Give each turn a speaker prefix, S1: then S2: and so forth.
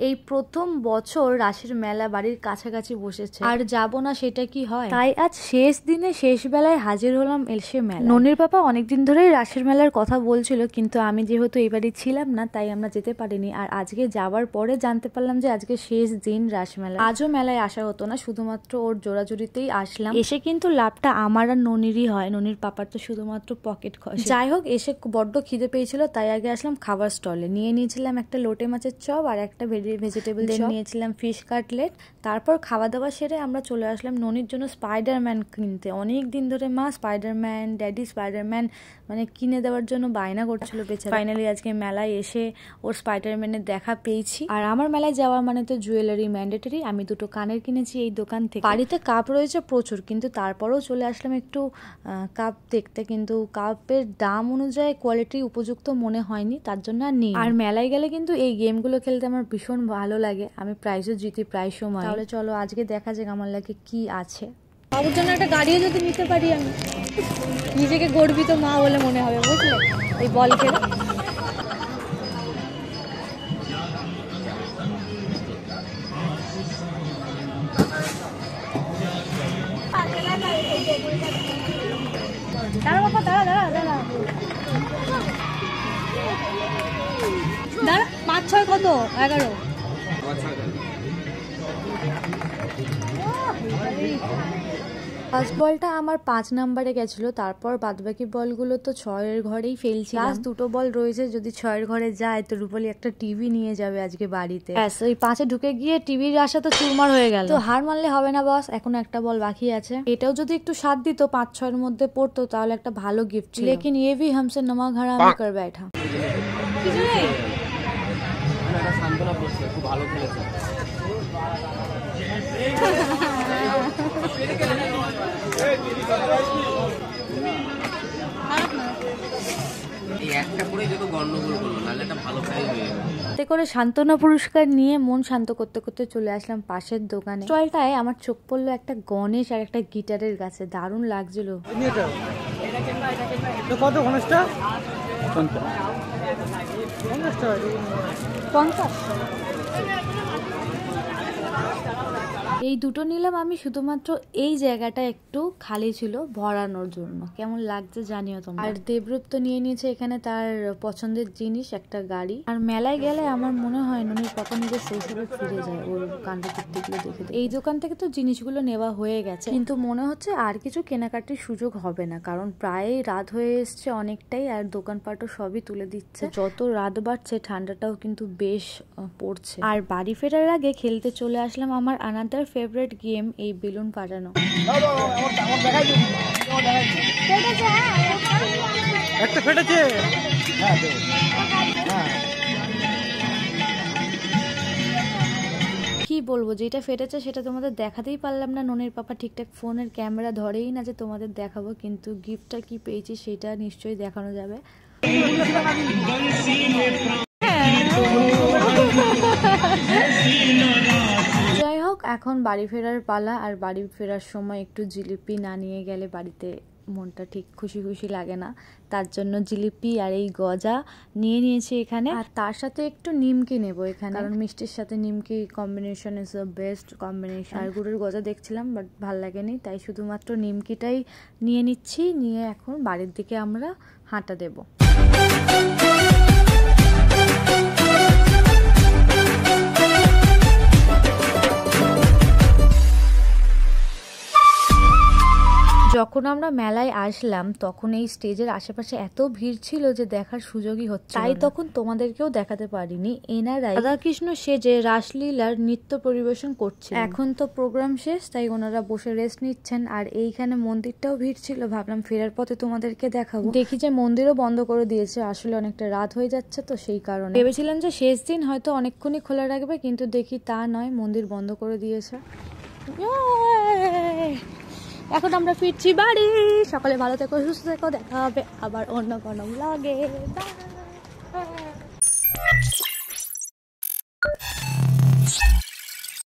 S1: এই প্রথম বছর রাসের মেলা বাড়ির কাছাকাছি বসেছে, আর যাব না সেটা কি হয়। তাই আজ শেষ দিনে শেষ বেলায় হাজির হলাম এসে মেলা। ননির পাপা অনেকদিন ধরেই রাসের মেলার কথা বলছিল, কিন্তু আমি যেহেতু এই বাড়ি ছিলাম না তাই আমরা যেতে পারিনি। আর আজকে যাওয়ার পরে জানতে পারলাম যে আজকে শেষ দিন রাস মেলা। আজও মেলায় আসা হতো না, শুধুমাত্র ওর জোড়াজুড়িতেই আসলাম। এসে কিন্তু লাভটা আমার আর ননিরই হয়, ননির পাপার তো শুধুমাত্র পকেট খসে। যাই হোক, এসে বড্ড খিদে পেয়েছিল তাই আগে আসলাম খাবার স্টলে। নিয়েছিলাম একটা লোটে মাছের চপ আর একটা ভেজিটেবল চপ, নিয়েছিলাম ফিশ কাটলেট। তারপর খাওয়া দাওয়া সেরে আমরা চলে আসলাম ননির জন্য স্পাইডারম্যান কিনতে। অনেক দিন ধরে মা স্পাইডারম্যান, ড্যাডি স্পাইডারম্যান মানে কিনে দেওয়ার জন্য বায়না করছিল বেচারা। ফাইনালি আজকে মেলায় এসে ওর স্পাইডারম্যানের দেখা পেয়েছি। আর আমার মেলায় যাওয়া মানে তো জুয়েলারি ম্যান্ডেটরি। আমি দুটো কানের কিনেছি এই দোকান থেকে। বাড়িতে কাপ রয়েছে প্রচুর, কিন্তু তারপরেও চলে আসলাম একটু কাপ দেখতে, কিন্তু কাপের দাম অনুযায়ী কোয়ালিটি উপযুক্ত মনে হয়নি, তার জন্য আর নেই। আর মেলায় গেলে কিন্তু এই গেমগুলো খেলতে আমার ভীষণ ভালো লাগে, আমি প্রাইজও জিতি প্রায় সময়। তাহলে চলো আজকে দেখা যাক আমার লাগে কি আছে। বাবুর জন্য একটা গাড়িও যদি নিতে পারি আমি, নিজেকে গর্বিত মা বলে মনে হবে, বুঝলে, এই বল খেলে। দাঁড়া বাবা, দাঁড়া দাঁড়া দাঁড়া দাঁড়া। 5-6 কত? 11। ফার্স্ট বলটা আমার 5 নম্বরে গেছিল, তারপর বাদবাকি বলগুলো তো 6-এর ঘরেই ফেলছি। লাস্ট দুটো বল রয়েছে, যদি 6-এর ঘরে যায় তো রূপালী একটা টিভি নিয়ে যাবে আজকে বাড়িতে। ওই 5-এ ঢুকে গিয়ে টিভির আশা তো চুরমার হয়ে গেল। তো হার মানলে হবে না বস, এখন একটা বল বাকি আছে। এটাও যদি একটু সাথ দিত, 5-6-এর মধ্যে পড়তো, তাহলে একটা ভালো গিফট ছিল। লেকিন ये भी हमसे नमा घड़ा में कर बैठा। খুব ভালো খেলেছে। করে সান্ত্বনা পুরস্কার নিয়ে মন শান্ত করতে করতে চলে আসলাম পাশের দোকানে। স্টলটায় আমার চোখ পড়লো একটা গণেশ আর একটা গিটারের গাছে, দারুণ লাগছিল। কত গণেশটা? 50। এই দুটো নিলাম আমি শুধুমাত্র এই জায়গাটা একটু খালি ছিল ভরানোর জন্য। কেমন লাগছে জানিও তোমরা। আর দেবরূপ তো নিয়ে নিয়েছে এখানে তার পছন্দের জিনিস, একটা গাড়ি। আর মেলায় গেলে আমার মনে হয় ননির পাপা নিজের শৈশবে ফিরে যায় ওর কাণ্ডকীর্তিগুলো দেখে। এই দোকান থেকে তো জিনিসগুলো নেওয়া হয়ে গেছে, কিন্তু মনে হচ্ছে আর কিছু কেনাকাটির সুযোগ হবে না, কারণ প্রায় রাত হয়ে এসছে অনেকটাই, আর দোকানপাটও সবই তুলে দিচ্ছে। যত রাত বাড়ছে ঠান্ডাটাও কিন্তু বেশ পড়ছে। আর বাড়ি ফেরার আগে খেলতে চলে আসলাম আমার আনাদার ফেভারিট গেম, এই বেলুন ফাটানো। একটা ফেটেছে। কি বলবো, যেটা ফেটেছে সেটা তোমাদের দেখাতেই পারলাম না। ননির পাপা ঠিকঠাক ফোনের ক্যামেরা ধরেই না যে তোমাদের দেখাবো, কিন্তু গিফটটা কি পেয়েছি সেটা নিশ্চয়ই দেখানো যাবে। যাই হোক, এখন বাড়ি ফেরার পালা। আর বাড়ি ফেরার সময় একটু জিলিপি না নিয়ে গেলে বাড়িতে মনটা ঠিক খুশি খুশি লাগে না, তার জন্য জিলিপি আর এই গজা নিয়ে নিয়েছি এখানে। আর তার সাথে একটু নিমকি নেবো এখানে, কারণ মিষ্টির সাথে নিমকি combination is the best combination. আর গুড়ের গজা দেখছিলাম বাট ভাল লাগেনি, তাই শুধুমাত্র নিমকিটাই নিয়ে নিচ্ছি। নিয়ে এখন বাড়ির দিকে আমরা হাঁটা দেবো। যখন আমরা মেলায় আসলাম তখন এই স্টেজের আশেপাশে এত ভিড় ছিল যে দেখার সুযোগই হচ্ছে, তাই তখন তোমাদেরকেও দেখাতে পারিনি। এনারাই রাধাকৃষ্ণ সেজে রাসলীলার নৃত্য পরিবেশন করছে। এখন তো প্রোগ্রাম শেষ, তাই ওনারা বসে রেস্ট নিচ্ছেন। আর এইখানে মন্দিরটাও ভিড় ছিল, ভাবলাম ফেরার পথে তোমাদেরকে দেখাবো। দেখি যে মন্দিরও বন্ধ করে দিয়েছে, আসলে অনেকটা রাত হয়ে যাচ্ছে তো সেই কারণে। ভেবেছিলাম যে শেষ দিন হয়তো অনেকক্ষণই খোলা রাখবে, কিন্তু দেখি তা নয়, মন্দির বন্ধ করে দিয়েছে। এখন আমরা ফিরছি বাড়ি। সকালে ভালো থেকো, সুস্থ থেকো, দেখা হবে আবার অন্য কোনো ব্লগে। বাই।